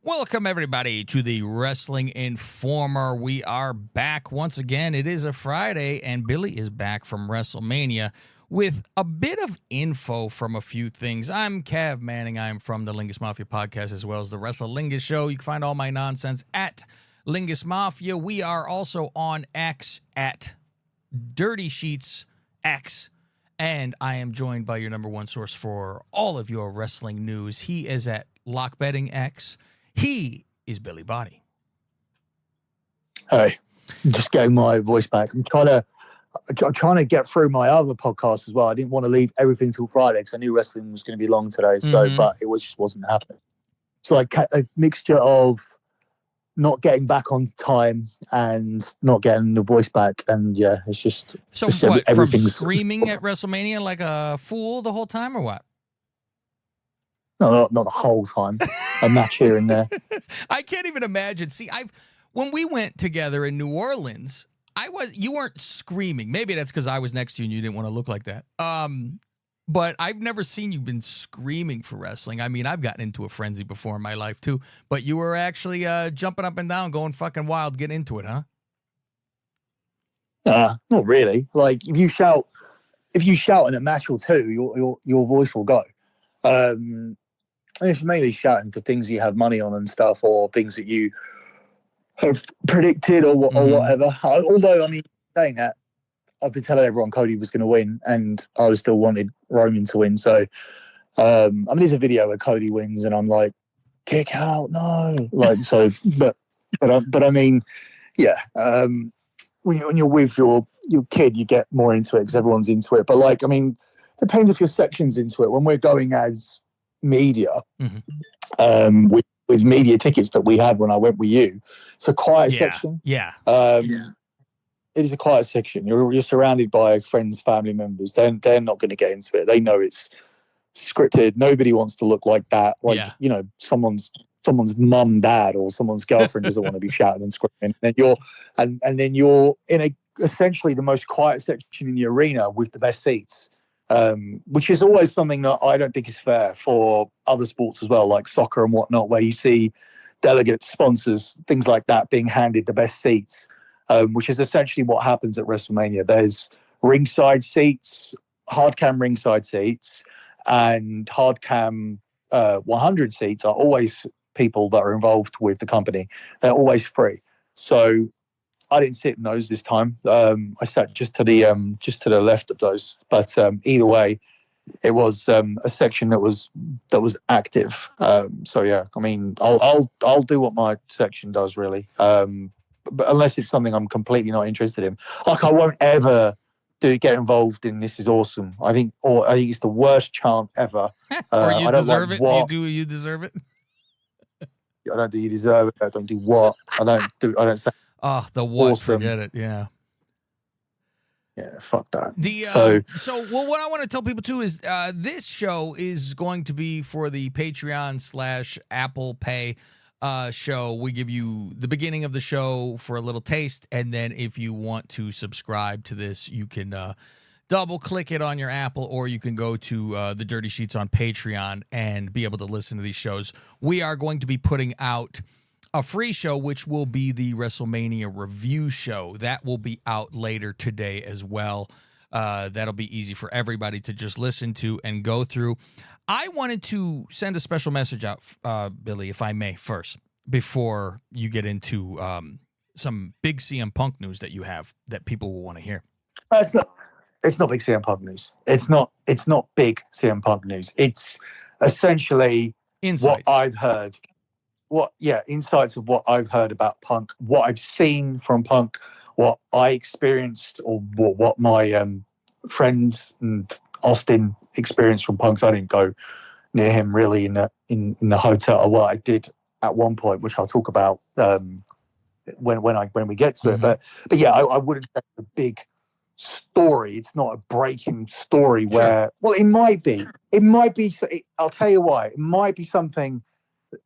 Welcome, everybody, to the Wrestling Informer. We are back once again. It is a Friday, and Billy is back from WrestleMania with a bit of info from a few things. I'm Cav Manning. I'm from the Lingus Mafia podcast, as well as the WrestleLingus Show. You can find all my nonsense at Lingus Mafia. We are also on X at Dirty Sheets X, and I am joined by your number one source for all of your wrestling news. He is at Lock Betting X. He is Billy Body. Hey, just getting my voice back. I'm trying to get through my other podcast as well. I didn't want to leave everything till Friday because I knew wrestling was going to be long today. So, but it just wasn't happening. It's like a mixture of not getting back on time and not getting the voice back, and yeah, it's just so. Just what, from everything's screaming at WrestleMania like a fool the whole time, or what? No, not the whole time. A match here and there. I can't even imagine. See, when we went together in New Orleans, you weren't screaming. Maybe that's because I was next to you and you didn't want to look like that. But I've never seen you been screaming for wrestling. I mean, I've gotten into a frenzy before in my life too. But you were actually jumping up and down, going fucking wild, getting into it, huh? Not really. Like if you shout in a match or two, your voice will go. And it's mainly shouting for things you have money on and stuff, or things that you have predicted or whatever. Although, I mean, saying that, I've been telling everyone Cody was going to win, and I still wanted Roman to win. So, I mean, there's a video where Cody wins, and I'm like, kick out, no. Like, so, but I mean, yeah. When you're with your kid, you get more into it because everyone's into it. But like, I mean, it depends if your section's into it. When we're going as media, with media tickets that we had when I went with you, it's a quiet section. Yeah. It is a quiet section. You're surrounded by friends, family members. They're not going to get into it. They know it's scripted. Nobody wants to look like that. Like you know, someone's mum, dad, or someone's girlfriend doesn't want to be shouting and screaming. And then you're in essentially the most quiet section in the arena with the best seats. Which is always something that I don't think is fair for other sports as well, like soccer and whatnot, where you see delegates, sponsors, things like that being handed the best seats, which is essentially what happens at WrestleMania. There's ringside seats, hard cam ringside seats, and hard cam 100 seats are always people that are involved with the company. They're always free. So I didn't sit in those this time. I sat just to the left of those. But either way, it was a section that was active. So yeah, I mean, I'll do what my section does really. But unless it's something I'm completely not interested in, like I won't ever get involved in This Is Awesome. I think it's the worst chant ever. Or you deserve it. You deserve it. I don't do you deserve it. I don't do what. I don't say. Oh, the what? Awesome. Forget it. Yeah. Yeah, fuck that. So what I want to tell people too is this show is going to be for the Patreon / Apple Pay show. We give you the beginning of the show for a little taste, and then if you want to subscribe to this, you can double click it on your Apple, or you can go to the Dirty Sheets on Patreon and be able to listen to these shows. We are going to be putting out a free show, which will be the WrestleMania review show. That will be out later today as well. That'll be easy for everybody to just listen to and go through. I wanted to send a special message out, Billy, if I may, first, before you get into some big CM Punk news that you have that people will want to hear. It's not big CM Punk news. It's not big CM Punk news. It's essentially insights. What I've heard. Insights of what I've heard about Punk, what I've seen from Punk, what I experienced, or what my friends and Austin experienced from Punk. So I didn't go near him really in the hotel. Well, I did at one point, which I'll talk about when we get to it. But yeah, I wouldn't say the big story. It's not a breaking story where, well, it might be. I'll tell you why. It might be something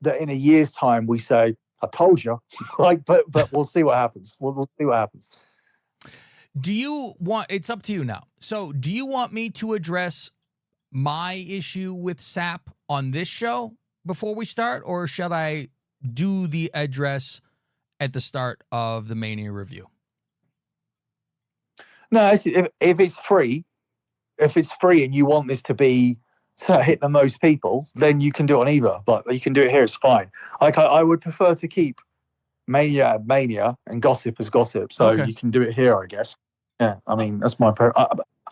that in a year's time we say, I told you, like, but we'll see what happens. We'll see what happens. Do you want, it's up to you now. So do you want me to address my issue with SAP on this show before we start, or should I do the address at the start of the Mania review? No, if it's free, and you want this to hit the most people, then you can do it on either. But you can do it here. It's fine. I would prefer to keep Mania and gossip as gossip. So you can do it here, I guess. Yeah, I mean that's my.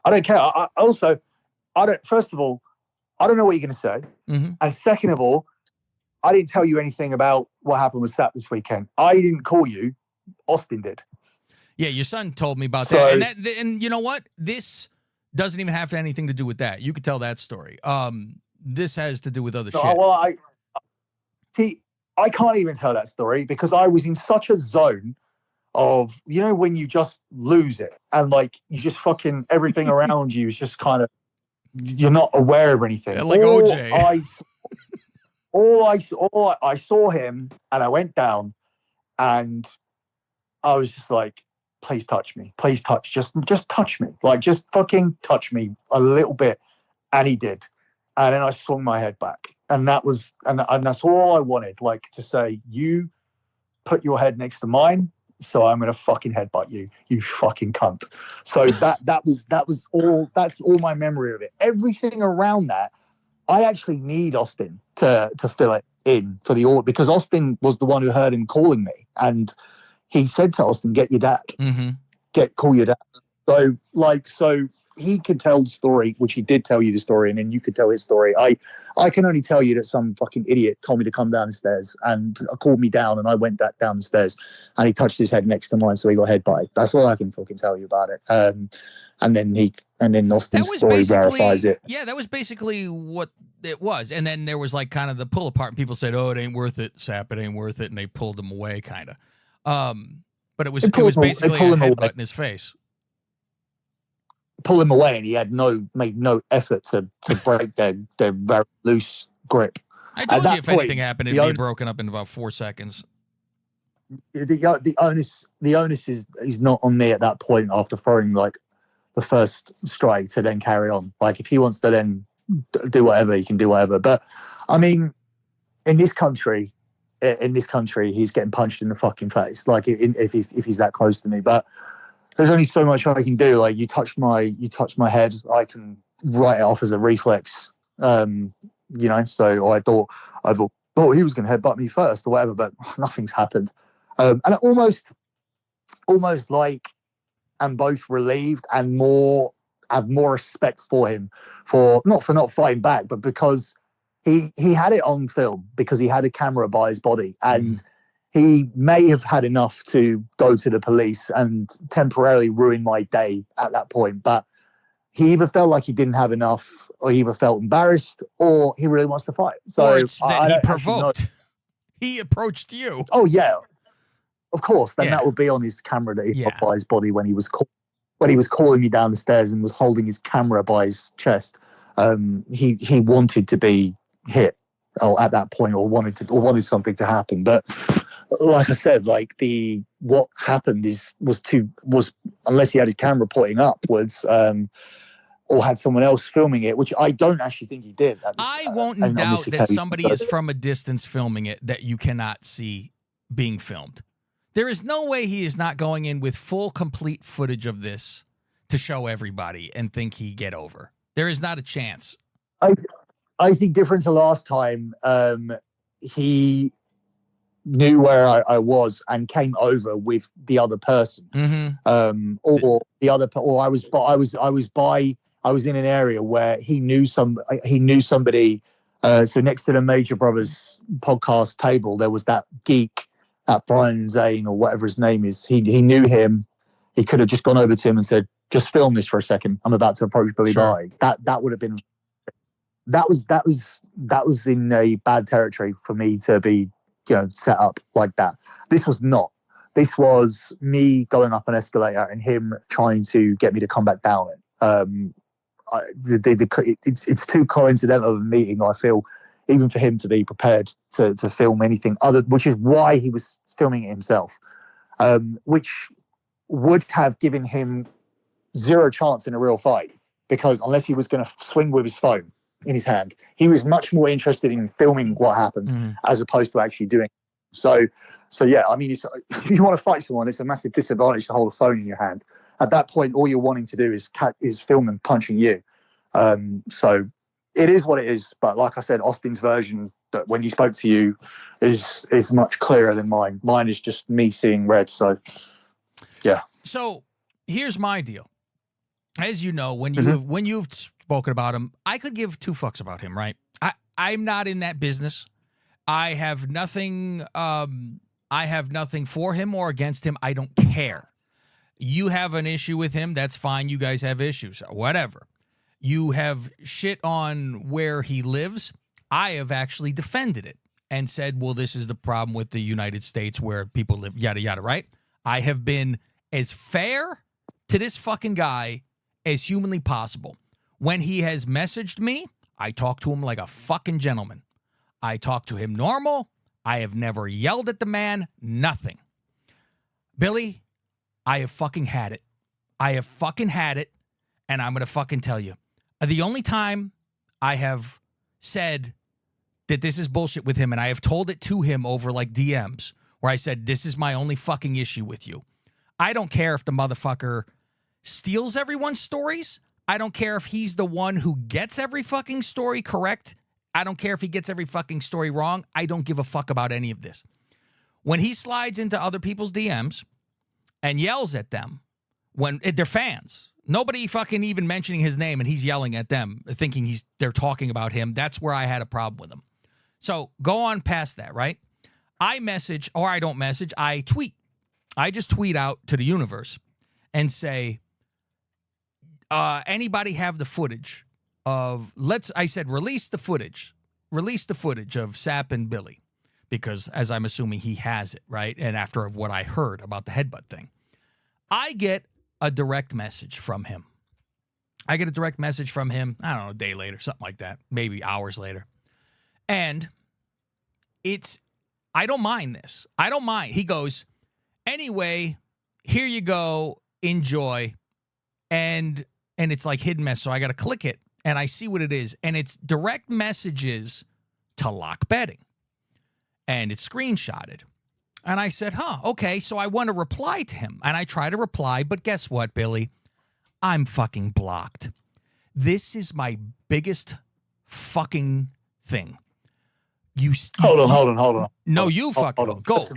I don't care. I don't. First of all, I don't know what you're going to say, and second of all, I didn't tell you anything about what happened with Sap this weekend. I didn't call you. Austin did. Yeah, your son told me about that. And you know what? This doesn't even have anything to do with that. You could tell that story. This has to do with other shit. Well, I can't even tell that story because I was in such a zone of, when you just lose it and like you just fucking everything around you is just kind of, you're not aware of anything. Yeah, like OJ. I saw him and I went down and I was just like, please touch me. Please just touch me. Like, just fucking touch me a little bit. And he did. And then I swung my head back. And that's all I wanted, like, to say, you put your head next to mine, so I'm going to fucking headbutt you, you fucking cunt. So that's all my memory of it. Everything around that, I actually need Austin to fill it in for the order, because Austin was the one who heard him calling me. And he said to Austin, get your dad. Call your dad. So he could tell the story, which he did tell you the story, and then you could tell his story. I can only tell you that some fucking idiot told me to come down the stairs and called me down, and I went down the stairs, and he touched his head next to mine, so he got headbutted. That's all I can fucking tell you about it. And then Austin's story verifies it. Yeah, that was basically what it was. And then there was like kind of the pull apart, and people said, "Oh, it ain't worth it, Sap. It ain't worth it," and they pulled him away, kind of. But it was basically a headbutt in his face. Pull him away, and he had made no effort to break their very loose grip. I told you if anything happened, it'd be broken up in about 4 seconds. The onus is not on me at that point after throwing like the first strike to then carry on. Like, if he wants to then do whatever, he can do whatever. But I mean, in this country, he's getting punched in the fucking face. Like, if he's that close to me, but there's only so much I can do. Like, you touch my head, I can write it off as a reflex. So I thought he was going to headbutt me first or whatever, but nothing's happened. And almost like I'm both relieved and have more respect for him for not fighting back, but because he had it on film, because he had a camera by his body, and he may have had enough to go to the police and temporarily ruin my day at that point. But he either felt like he didn't have enough, or he either felt embarrassed, or he really wants to fight. So or it's that he provoked. He approached you. Oh yeah, of course. Then that would be on his camera that he had by his body when he was calling me down the stairs and was holding his camera by his chest. He wanted to be hit at that point, or wanted something to happen. But like I said, like what happened was unless he had his camera pointing upwards, or had someone else filming it, which I don't actually think he did. I won't doubt that somebody is from a distance filming it that you cannot see being filmed. There is no way he is not going in with full, complete footage of this to show everybody and think he get over. There is not a chance. I think different to last time, he knew where I was and came over with the other person, I was in an area where he knew somebody. So next to the Major Brothers podcast table, there was that geek, that Brian Zane or whatever his name is. He knew him. He could have just gone over to him and said, "Just film this for a second. I'm about to approach Billy Bye." That would have been. That was in a bad territory for me to be, set up like that. This was not. This was me going up an escalator and him trying to get me to come back down it. It's too coincidental of a meeting, I feel, even for him to be prepared to film anything other, which is why he was filming it himself, which would have given him zero chance in a real fight, because unless he was going to swing with his phone in his hand, he was much more interested in filming what happened as opposed to actually doing it. So yeah, I mean, if you want to fight someone, it's a massive disadvantage to hold a phone in your hand. At that point, all you're wanting to do is film them punching you. So it is what it is. But like I said, Austin's version that when he spoke to you is much clearer than mine. Mine is just me seeing red. So yeah. So here's my deal. As you know, when you've spoken about him, I could give two fucks about him, right? I'm not in that business. I have nothing for him or against him. I don't care. You have an issue with him, that's fine. You guys have issues, whatever. You have shit on where he lives. I have actually defended it and said, well, this is the problem with the United States where people live, yada, yada, right? I have been as fair to this fucking guy as humanly possible. When he has messaged me, I talk to him like a fucking gentleman. I talk to him normal. I have never yelled at the man. Nothing. Billy, I have fucking had it. I have fucking had it, and I'm going to fucking tell you. The only time I have said that this is bullshit with him, and I have told it to him over like DMs, where I said, this is my only fucking issue with you. I don't care if the motherfucker steals everyone's stories. I don't care if he's the one who gets every fucking story correct. I don't care if he gets every fucking story wrong. I don't give a fuck about any of this. When he slides into other people's DMs and yells at them when they're fans, nobody fucking even mentioning his name, and he's yelling at them, thinking they're talking about him, that's where I had a problem with him. So go on past that, right? I message, or I don't message, I tweet. I just tweet out to the universe and say, anybody have the footage of, I said, release the footage of Sap and Billy, because as I'm assuming he has it, right? And after what I heard about the headbutt thing, I get a direct message from him. I don't know, a day later, something like that, maybe hours later. And I don't mind this. I don't mind. He goes, anyway, here you go, enjoy. And it's like hidden mess, so I got to click it, and I see what it is. And it's direct messages to Lock Betting. And it's screenshotted. And I said, okay, so I want to reply to him. And I try to reply, but guess what, Billy? I'm fucking blocked. This is my biggest fucking thing. Hold on. No, you fucking go.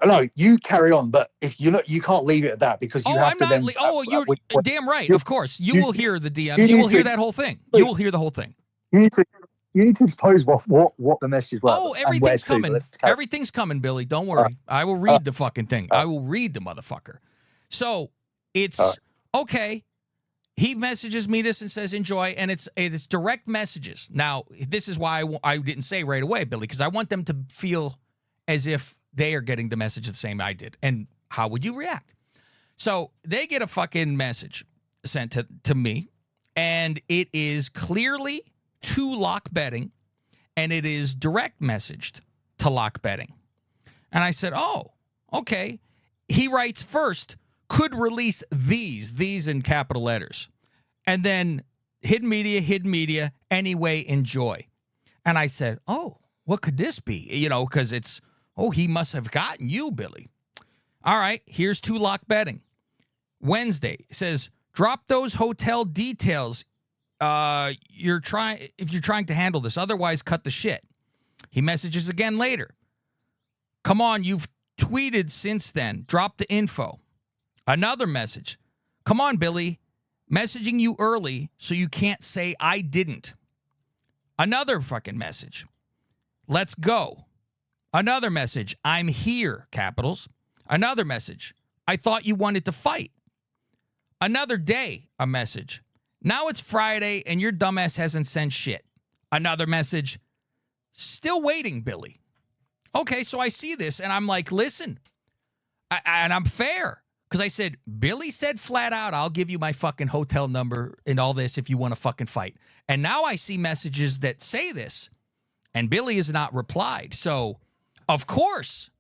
No, you carry on, but if you can't leave it at that, because you have to then. You're damn right. Of course, you will hear the DMs. You will hear that whole thing. You will hear the whole thing. You need to expose what the message was. Oh, everything's coming. Everything's coming, Billy. Don't worry. I will read the fucking thing. I will read the motherfucker. So it's okay. He messages me this and says enjoy, and it's direct messages. Now, this is why I didn't say right away, Billy, because I want them to feel as if they are getting the message the same I did. And how would you react? So they get a fucking message sent to me, and it is clearly to Lock Betting, and it is direct messaged to Lock Betting. And I said, oh, okay. He writes first, could release these in capital letters. And then hidden media, anyway, enjoy. And I said, oh, what could this be? Because it's, he must have gotten you, Billy. All right, here's to Lock Betting. Wednesday says, drop those hotel details. If you're trying to handle this, otherwise cut the shit. He messages again later. Come on, you've tweeted since then. Drop the info. Another message. Come on, Billy. Messaging you early so you can't say I didn't. Another fucking message. Let's go. Another message. I'm here, capitals. Another message. I thought you wanted to fight. Another day, a message. Now it's Friday and your dumbass hasn't sent shit. Another message. Still waiting, Billy. Okay, so I see this and I'm like, listen. And I'm fair. Because I said, Billy said flat out, I'll give you my fucking hotel number and all this if you want to fucking fight. And now I see messages that say this. And Billy has not replied. So, of course,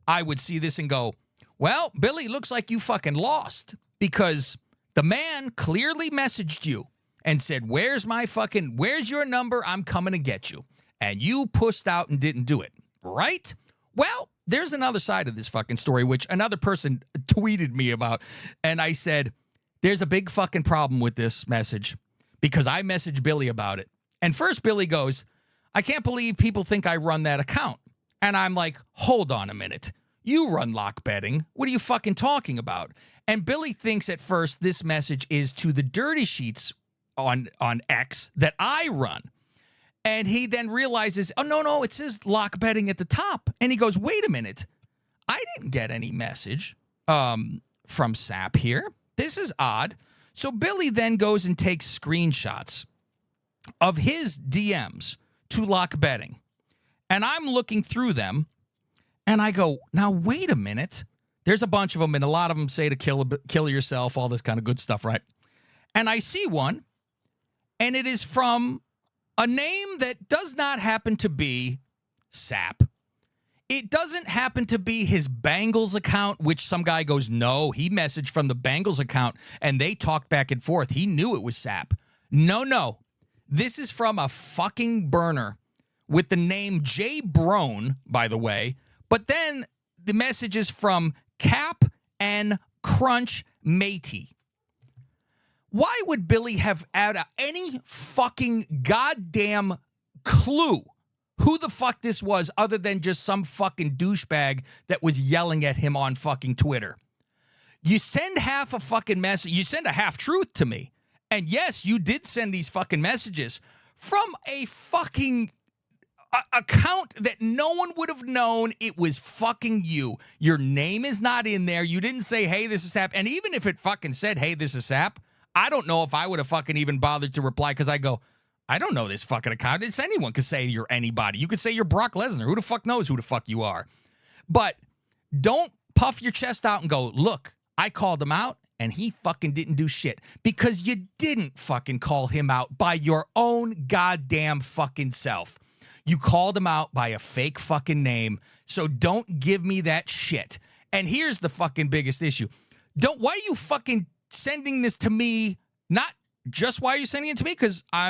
I would see this and go, well, Billy, looks like you fucking lost. Because the man clearly messaged you and said, where's your number? I'm coming to get you. and you pussed out and didn't do it, right? Well, there's another side of this fucking story, which another person tweeted me about, and I said, there's a big fucking problem with this message because I messaged Billi about it. And first Billi goes, I can't believe people think I run that account. And I'm like, hold on a minute. You run lock betting. What are you fucking talking about? And Billi thinks at first this message is to the dirty sheets on X that I run. And he then realizes, oh, no, it says lock betting at the top. And he goes, wait a minute. I didn't get any message from Sap here. This is odd. So Billi then goes and takes screenshots of his DMs to lock betting. And I'm looking through them, and I go, now, wait a minute. There's a bunch of them, and a lot of them say to kill yourself, all this kind of good stuff, right? And I see one, and it is from a name that does not happen to be Sap. It doesn't happen to be his Bengals account, which some guy goes, no, he messaged from the Bengals account, and they talked back and forth. He knew it was Sap. No. This is from a fucking burner with the name Jay Brown, by the way. But then the message is from Cap and Crunch Matey. Why would Billi have any fucking goddamn clue who the fuck this was other than just some fucking douchebag that was yelling at him on fucking Twitter? You send half a fucking message. You send a half truth to me. And yes, you did send these fucking messages from a fucking account that no one would have known it was fucking you. Your name is not in there. You didn't say, hey, this is Sap. And even if it fucking said, hey, this is Sap, I don't know if I would have fucking even bothered to reply because I go, I don't know this fucking account. It's anyone could say you're anybody. You could say you're Brock Lesnar. Who the fuck knows who the fuck you are? But don't puff your chest out and go, look, I called him out and he fucking didn't do shit, because you didn't fucking call him out by your own goddamn fucking self. You called him out by a fake fucking name, so don't give me that shit. And here's the fucking biggest issue. Why are you fucking sending this to me? Not just why are you sending it to me, because I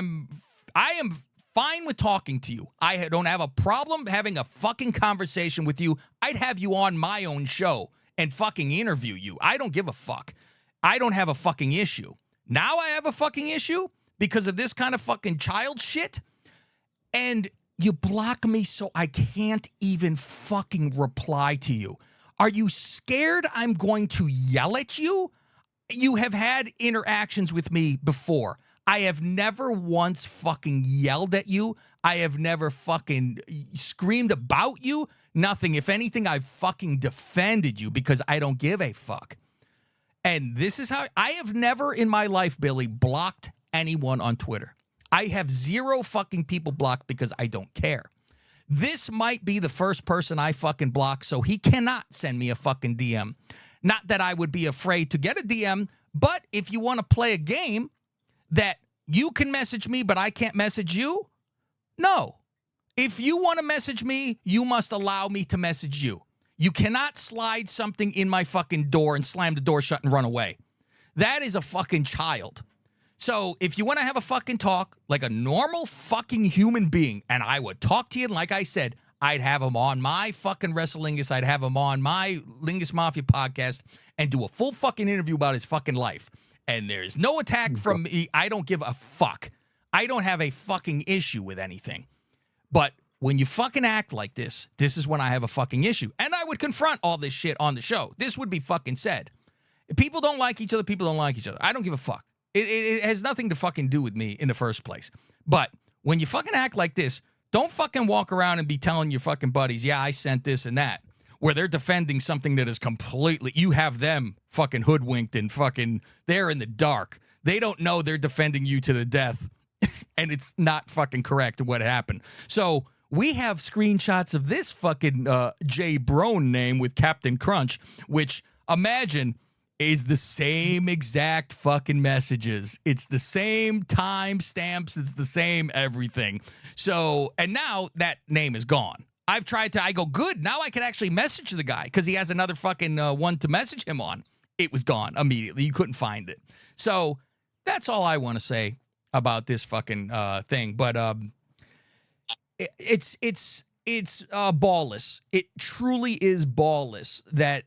am fine with talking to you. I don't have a problem having a fucking conversation with you. I'd have you on my own show and fucking interview you. I don't give a fuck. I don't have a fucking issue. Now I have a fucking issue because of this kind of fucking child shit. And you block me so I can't even fucking reply to you. Are you scared I'm going to yell at you? You have had interactions with me before. I have never once fucking yelled at you. I have never fucking screamed about you. Nothing. If anything, I've fucking defended you because I don't give a fuck. And this is how I have never in my life, Billi, blocked anyone on Twitter. I have zero fucking people blocked because I don't care. This might be the first person I fucking block, so he cannot send me a fucking DM. Not that I would be afraid to get a DM, but if you want to play a game that you can message me, but I can't message you, no. If you want to message me, you must allow me to message you. You cannot slide something in my fucking door and slam the door shut and run away. That is a fucking child. So if you want to have a fucking talk like a normal fucking human being, and I would talk to you, and like I said, I'd have him on my fucking WrestleLingus, I'd have him on my Lingus Mafia podcast and do a full fucking interview about his fucking life. And there's no attack from me. I don't give a fuck. I don't have a fucking issue with anything. But when you fucking act like this is when I have a fucking issue. And I would confront all this shit on the show. This would be fucking said. If people don't like each other, people don't like each other. I don't give a fuck. It has nothing to fucking do with me in the first place. But when you fucking act like this, don't fucking walk around and be telling your fucking buddies, yeah, I sent this and that, where they're defending something that is completely, you have them fucking hoodwinked and fucking, they're in the dark. They don't know they're defending you to the death, and it's not fucking correct what happened. So we have screenshots of this fucking Jay Brown name with Captain Crunch, which, imagine, is the same exact fucking messages. It's the same timestamps. It's the same everything. So, and now that name is gone. I go, good, now I can actually message the guy because he has another fucking one to message him on. It was gone immediately. You couldn't find it. So that's all I want to say about this fucking thing. But it's ballless. It truly is ballless that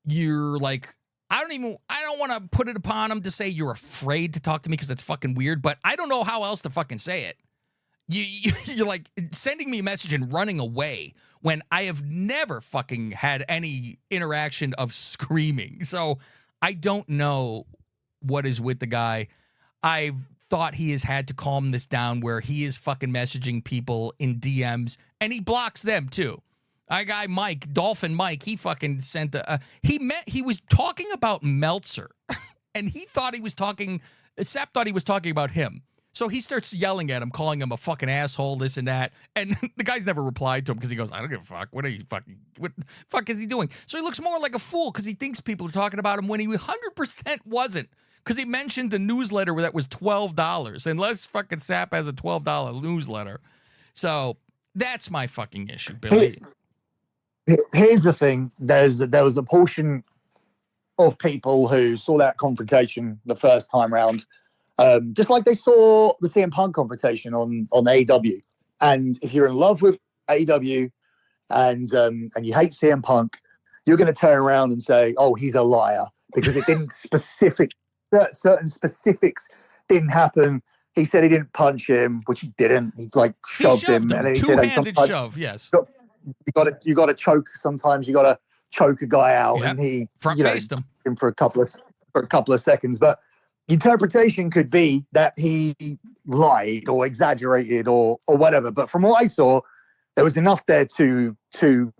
you're like, I don't want to put it upon him to say you're afraid to talk to me because that's fucking weird, but I don't know how else to fucking say it. You're like sending me a message and running away when I have never fucking had any interaction of screaming. So I don't know what is with the guy. I've thought he has had to calm this down where he is fucking messaging people in DMs and he blocks them too. Our guy Mike, Dolphin Mike, he fucking sent he was talking about Meltzer and Sap thought he was talking about him. So he starts yelling at him, calling him a fucking asshole, this and that. And the guy's never replied to him because he goes, I don't give a fuck. What the fuck is he doing? So he looks more like a fool because he thinks people are talking about him when he 100% wasn't. Because he mentioned the newsletter that was $12. Unless fucking Sap has a $12 newsletter. So that's my fucking issue, Billy. Here's the thing. There was a portion of people who saw that confrontation the first time round, just like they saw the CM Punk confrontation on AEW. And if you're in love with AEW and you hate CM Punk, you're going to turn around and say, "Oh, he's a liar," because it didn't certain specifics didn't happen. He said he didn't punch him, which he didn't. He shoved him. And he two-handed shove, yes. You got to choke. Sometimes you got to choke a guy out, yep. and he faced him for a couple of seconds. But the interpretation could be that he lied or exaggerated or whatever. But from what I saw, there was enough there to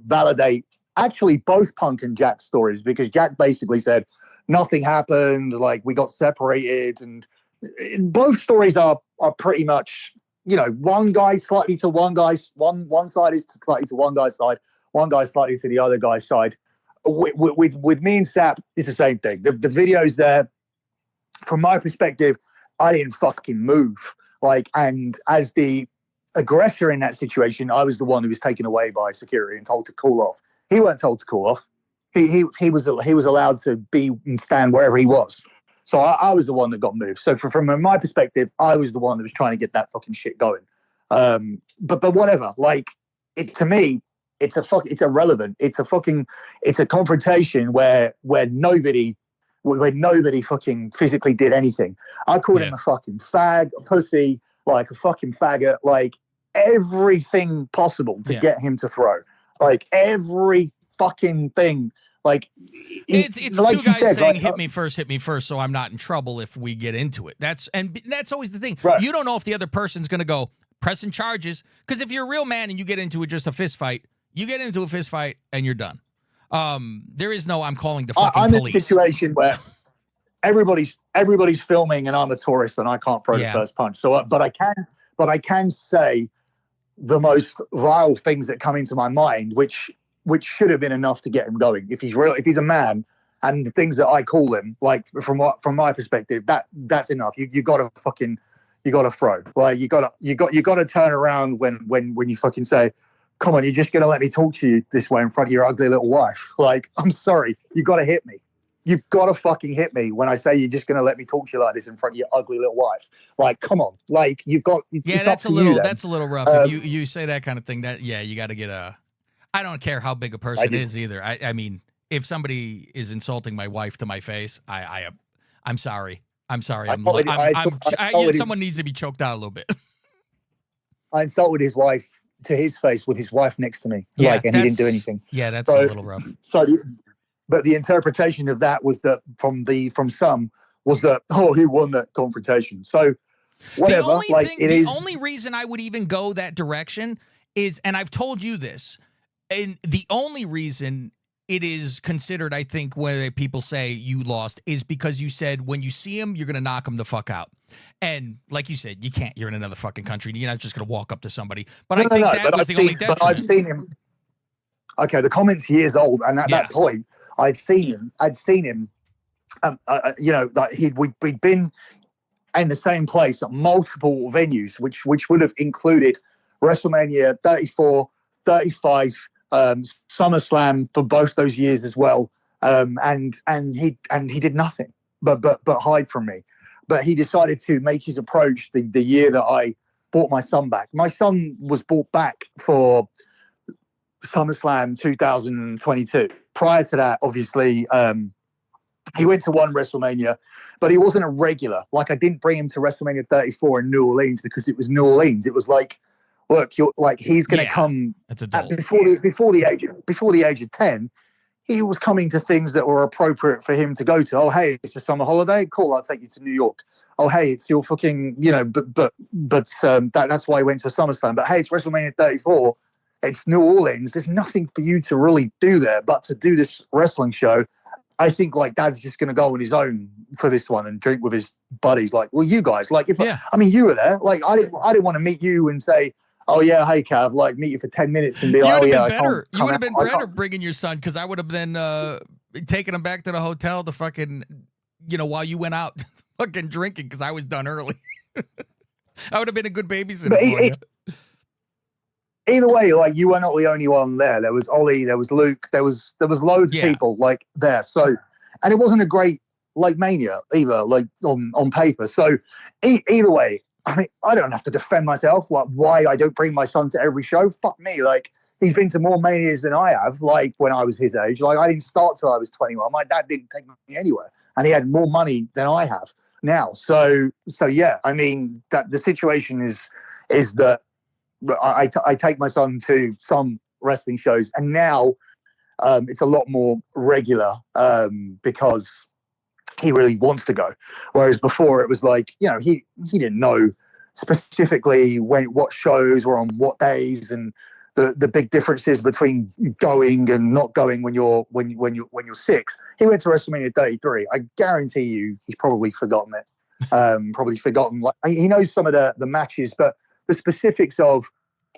validate actually both Punk and Jack's stories, because Jack basically said nothing happened, like we got separated, and both stories are pretty much, one guy slightly to one guy's one side is slightly to one guy's side, one guy slightly to the other guy's side. With me and Sap, it's the same thing. The video's there. From my perspective, I didn't fucking move. And as the aggressor in that situation, I was the one who was taken away by security and told to cool off. He wasn't told to cool off. He was allowed to be and stand wherever he was. So I was the one that got moved. So from my perspective, I was the one that was trying to get that fucking shit going. But whatever. To me, it's irrelevant. It's a confrontation where nobody fucking physically did anything. I called him a fucking fag, a pussy, a fucking faggot, everything possible to get him to throw. Every fucking thing. It's two guys saying hit me first, so I'm not in trouble if we get into it. That's always the thing. Right. You don't know if the other person's going to go pressing charges, because if you're a real man and you get into just a fist fight, you get into a fist fight and you're done. There is no I'm calling the fucking police. I'm in a situation where everybody's filming and I'm a tourist and I can't throw the first punch. So, but I can say the most vile things that come into my mind, which should have been enough to get him going. If he's a man, and the things that I call him, from my perspective, that's enough. You gotta throw. You gotta turn around when you fucking say, come on, you're just gonna let me talk to you this way in front of your ugly little wife. I'm sorry, you gotta hit me. You've got to fucking hit me when I say you're just going to let me talk to you like this in front of your ugly little wife. Come on. You've got... Yeah, that's a little rough. If you say that kind of thing, you got to get I don't care how big a person is either. I mean, if somebody is insulting my wife to my face, I'm sorry. I'm sorry. Someone needs to be choked out a little bit. I insulted his wife to his face with his wife next to me. And he didn't do anything. Yeah, that's a little rough. But the interpretation of that was that from some was that, he won that confrontation. So whatever. The only reason I would even go that direction is, and I've told you this, and the only reason it is considered, I think, where people say you lost is because you said when you see him, you're going to knock him the fuck out. And like you said, you can't. You're in another fucking country. You're not just going to walk up to somebody. But I think that was the only detriment. But I've seen him. Okay, the comment's years old, and at that point, I'd seen him. We'd been in the same place at multiple venues, which would have included WrestleMania 34, 35, SummerSlam for both those years as well. And he did nothing but hide from me. But he decided to make his approach the year that I brought my son back. My son was brought back for SummerSlam 2022. Prior to that, obviously, he went to one WrestleMania, but he wasn't a regular. Like, I didn't bring him to WrestleMania 34 in New Orleans because it was New Orleans. It was like, look, you're like, he's going to come before the age of 10. He was coming to things that were appropriate for him to go to. Oh, hey, it's a summer holiday. Cool, I'll take you to New York. Oh, hey, it's your fucking, that's why he went to a SummerSlam. But hey, it's WrestleMania 34. It's New Orleans. There's nothing for you to really do there, but to do this wrestling show. I think like Dad's just going to go on his own for this one and drink with his buddies. Like, well, you guys, like, you were there. Like, I didn't want to meet you and say, oh yeah, hey Cav, like meet you for 10 minutes and be like, oh yeah, you would have been better bringing your son, because I would have been taking him back to the hotel to fucking, while you went out fucking drinking, because I was done early. I would have been a good babysitter for you. Either way, like, you were not the only one there. There was Ollie, there was Luke, there was loads of people like there. So, and it wasn't a great like Mania either, like on paper. So either way, I mean, I don't have to defend myself. Like, why I don't bring my son to every show? Fuck me. Like, he's been to more Manias than I have. Like, when I was his age, like, I didn't start till I was 21. My dad didn't take me anywhere, and he had more money than I have now. So yeah. I mean, that the situation is that I take my son to some wrestling shows, and now it's a lot more regular because he really wants to go. Whereas before it was like, he didn't know specifically what shows were on what days, and the big differences between going and not going when you're 6. He went to WrestleMania 33. I guarantee you he's probably forgotten it. Like, he knows some of the matches, but the specifics of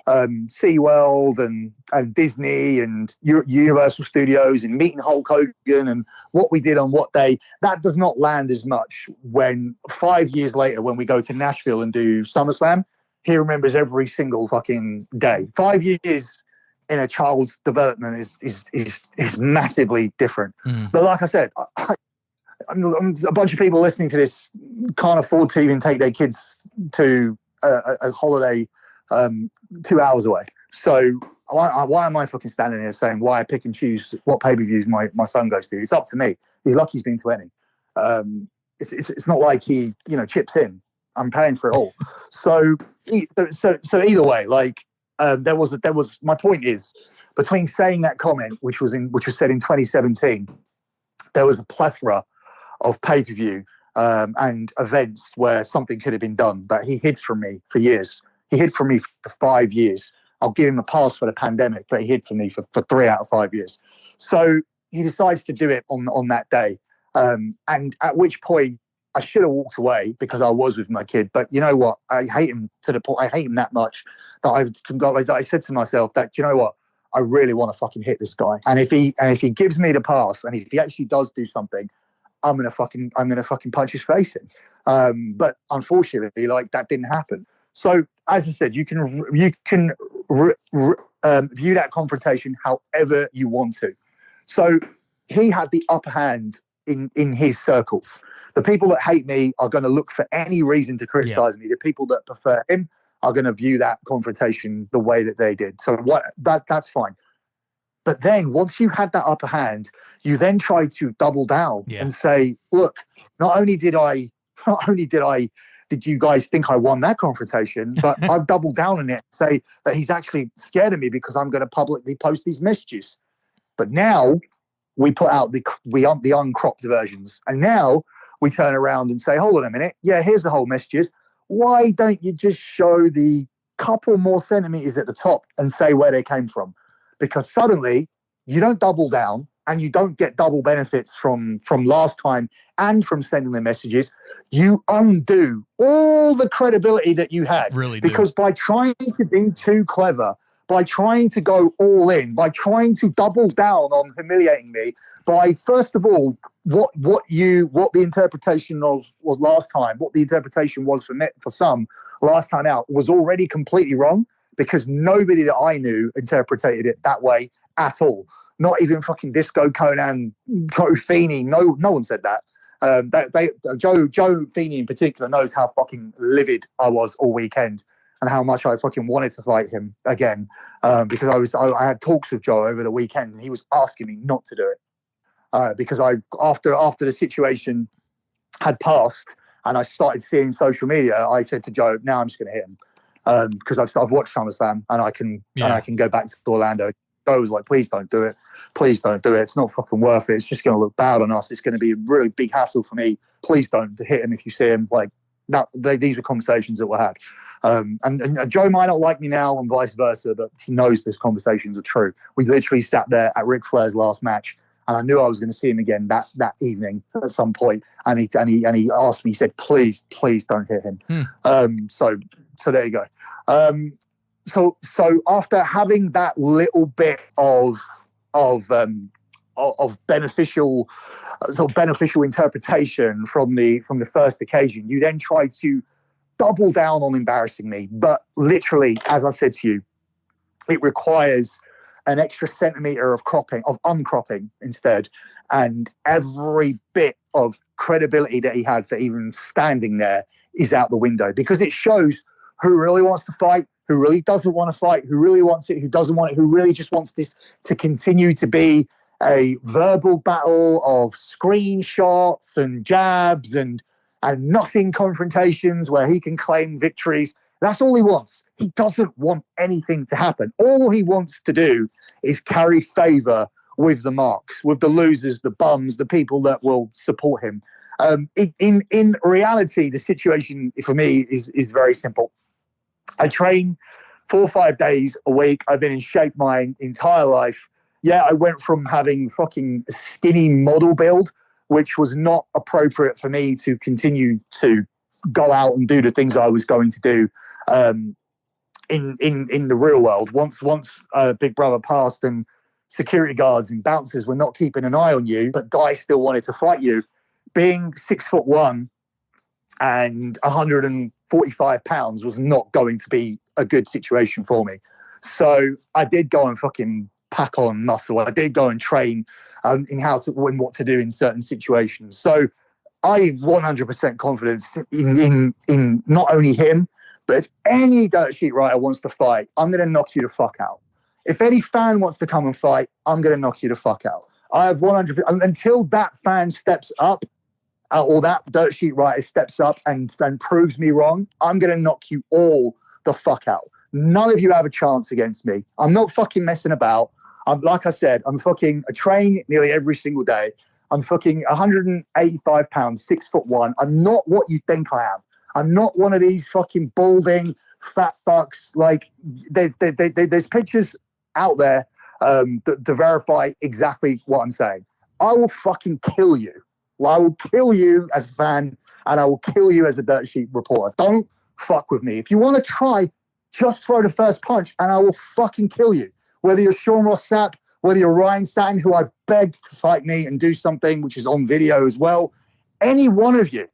SeaWorld and Disney and Universal Studios and meeting Hulk Hogan and what we did on what day, that does not land as much when 5 years later, when we go to Nashville and do SummerSlam, he remembers every single fucking day. 5 years in a child's development is massively different. But like I said, a bunch of people listening to this can't afford to even take their kids to a holiday 2 hours away. So why am I fucking standing here saying why I pick and choose what pay-per-views my son goes to? It's up to me. He's lucky he's been to any. It's not like he chips in. I'm paying for it all. So either way, like there was my point is, between saying that comment, which was said in 2017, there was a plethora of pay-per-view and events where something could have been done, but he hid from me for years. He hid from me for 5 years. I'll give him a pass for the pandemic, but he hid from me for 3 out of 5 years. So he decides to do it on that day. And at which point I should have walked away because I was with my kid. But you know what? I hate him to the point. I hate him that much that I said to myself that, you know what? I really want to fucking hit this guy. And if he gives me the pass, and if he actually does do something, I'm gonna fucking punch his face in. But unfortunately, like, that didn't happen. So, as I said, you can view that confrontation however you want to. So he had the upper hand in his circles. The people that hate me are going to look for any reason to criticize me. The people that prefer him are going to view that confrontation the way that they did. So that's fine. But then once you had that upper hand, you then try to double down and say, look, not only did you guys think I won that confrontation, but I've doubled down on it, say that he's actually scared of me because I'm going to publicly post these messages. But now we put out the uncropped versions. And now we turn around and say, hold on a minute. Yeah, here's the whole messages. Why don't you just show the couple more centimeters at the top and say where they came from? Because suddenly you don't double down and you don't get double benefits from last time and from sending the messages. You undo all the credibility that you had. Really do. Because by trying to be too clever, by trying to go all in, by trying to double down on humiliating me, by, first of all, what the interpretation was last time, what the interpretation was for some last time out was already completely wrong, because nobody that I knew interpreted it that way at all. Not even fucking Disco Conan, Joe Feeney. No one said that. Joe Feeney in particular knows how fucking livid I was all weekend and how much I fucking wanted to fight him again, because I had talks with Joe over the weekend, and he was asking me not to do it, because after the situation had passed and I started seeing social media, I said to Joe, now I'm just going to hit him, because I've watched SummerSlam and I can go back to Orlando. Joe was like, please don't do it. Please don't do it. It's not fucking worth it. It's just going to look bad on us. It's going to be a really big hassle for me. Please don't hit him if you see him. Like, these were conversations that were had. And Joe might not like me now and vice versa, but he knows these conversations are true. We literally sat there at Ric Flair's last match, and I knew I was going to see him again that evening at some point. And he asked me, he said, please don't hit him. So there you go. So after having that little bit of beneficial interpretation from the first occasion, you then try to double down on embarrassing me. But literally, as I said to you, it requires an extra centimeter of uncropping instead, and every bit of credibility that he had for even standing there is out the window, because it shows who really wants to fight, who really doesn't want to fight, who really wants it, who doesn't want it, who really just wants this to continue to be a verbal battle of screenshots and jabs and nothing confrontations where he can claim victories. That's all he wants. He doesn't want anything to happen. All he wants to do is carry favor with the marks, with the losers, the bums, the people that will support him. In reality, the situation for me is very simple. I train 4 or 5 days a week. I've been in shape my entire life. Yeah, I went from having fucking skinny model build, which was not appropriate for me to continue to go out and do the things I was going to do in the real world. Once Big Brother passed and security guards and bouncers were not keeping an eye on you, but guys still wanted to fight you, being 6'1" and 145 pounds was not going to be a good situation for me. So I did go and fucking pack on muscle. I did go and train in what to do in certain situations. So I 100% confidence in not only him, but if any dirt sheet writer wants to fight, I'm going to knock you the fuck out. If any fan wants to come and fight, I'm going to knock you the fuck out. I have 100%, until that fan steps up, or that dirt sheet writer steps up and proves me wrong, I'm going to knock you all the fuck out. None of you have a chance against me. I'm not fucking messing about. Like I said, I train nearly every single day. I'm fucking 185 pounds, 6'1". I'm not what you think I am. I'm not one of these fucking balding fat fucks. Like, there's pictures out there to verify exactly what I'm saying. I will fucking kill you. I will kill you as a fan, and I will kill you as a dirt sheet reporter. Don't fuck with me. If you want to try, just throw the first punch, and I will fucking kill you. Whether you're Sean Ross Sapp, whether you're Ryan Satin, who I begged to fight me and do something, which is on video as well, any one of you,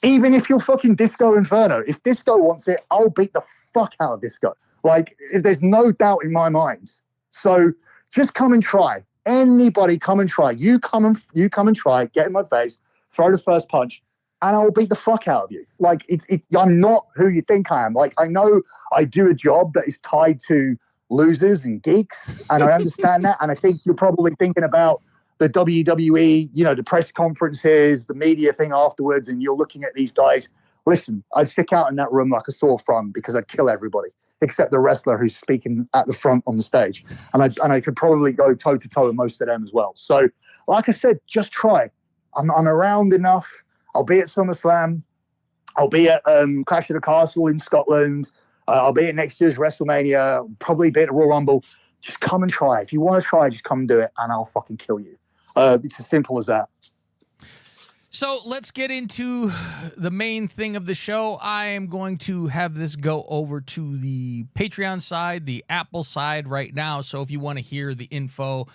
even if you're fucking Disco Inferno, if Disco wants it, I'll beat the fuck out of Disco. Like, there's no doubt in my mind. So just come and try. Anybody come and try. You come and try. Get in my face. Throw the first punch, and I'll beat the fuck out of you. Like, I'm not who you think I am. Like, I know I do a job that is tied to losers and geeks, and I understand that. And I think you're probably thinking about the WWE, the press conferences, the media thing afterwards, and you're looking at these guys. Listen, I'd stick out in that room like a sore thumb because I'd kill everybody except the wrestler who's speaking at the front on the stage. And I could probably go toe-to-toe with most of them as well. So, like I said, just try. I'm around enough. I'll be at SummerSlam. I'll be at Clash of the Castle in Scotland. I'll be at next year's WrestleMania. Probably be at the Royal Rumble. Just come and try. If you want to try, just come and do it, and I'll fucking kill you. It's as simple as that. So let's get into the main thing of the show. I am going to have this go over to the Patreon side, the Apple side right now. So if you want to hear the info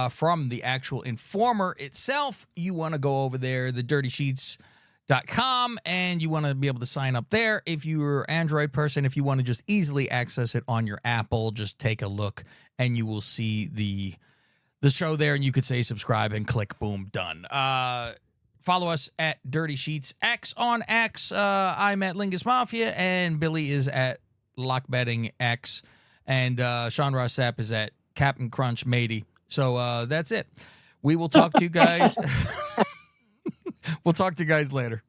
from the actual informer itself, you want to go over there, thedirtysheets.com, and you want to be able to sign up there. If you're an Android person, if you want to just easily access it on your Apple, just take a look and you will see the show there, and you could say subscribe and click, boom, done. Follow us at Dirty Sheets X on X. I'm at Lingus Mafia, and Billy is at LockBettingX, and Sean Ross Sapp is at Captain Crunch Matey. So that's it. We will talk to you guys. We'll talk to you guys later.